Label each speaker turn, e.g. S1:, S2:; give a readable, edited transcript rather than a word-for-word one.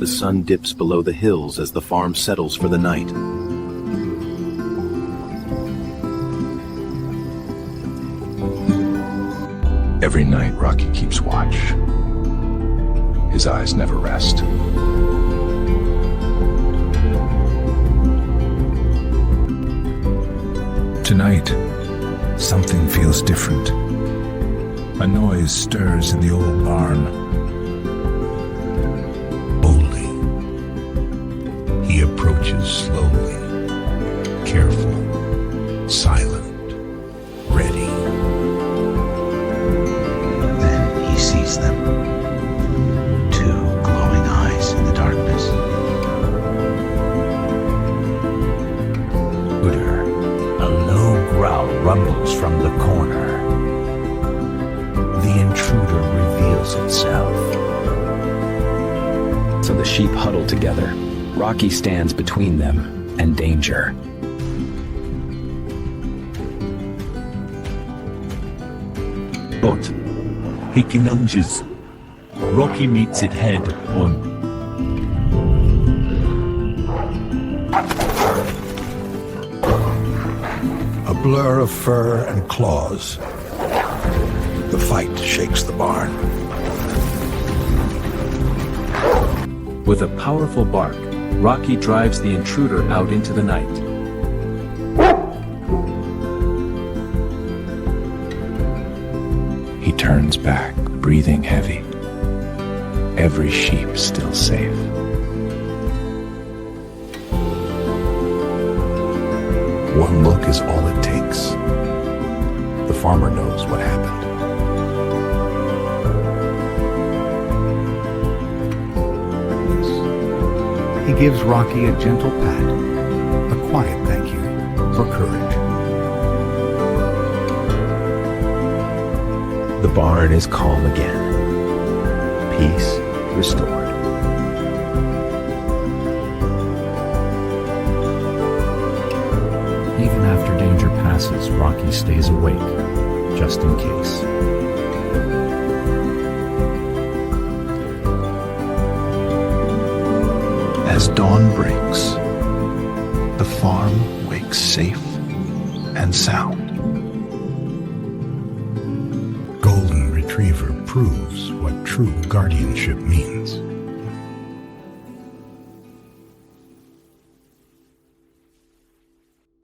S1: the sun dips below the hills as the farm settles for the night.
S2: Every night, Rocky keeps watch. His eyes never rest. Tonight, something feels different. A noise stirs in the old barn. Boldly, he approaches slowly, careful, silent, ready.
S3: Then he sees them. Two glowing eyes in the darkness. A low growl rumbles from the corner. The intruder reveals itself.
S4: So the sheep huddle together. Rocky stands between them and danger.
S5: But he lunges. Rocky meets it head on.
S6: A blur of fur and claws. The fight shakes the barn.
S7: With a powerful bark, Rocky drives the intruder out into the night.
S2: He turns back, breathing heavy. Every sheep still safe. One look is all it takes. The farmer knows what happened.
S6: He gives Rocky a gentle pat, a quiet thank you for courage.
S1: The barn is calm again. Peace restored.
S8: Even after danger passes, Rocky stays awake, just in case.
S2: As dawn breaks, the farm wakes safe and sound.
S6: Golden Retriever proves what true guardianship means.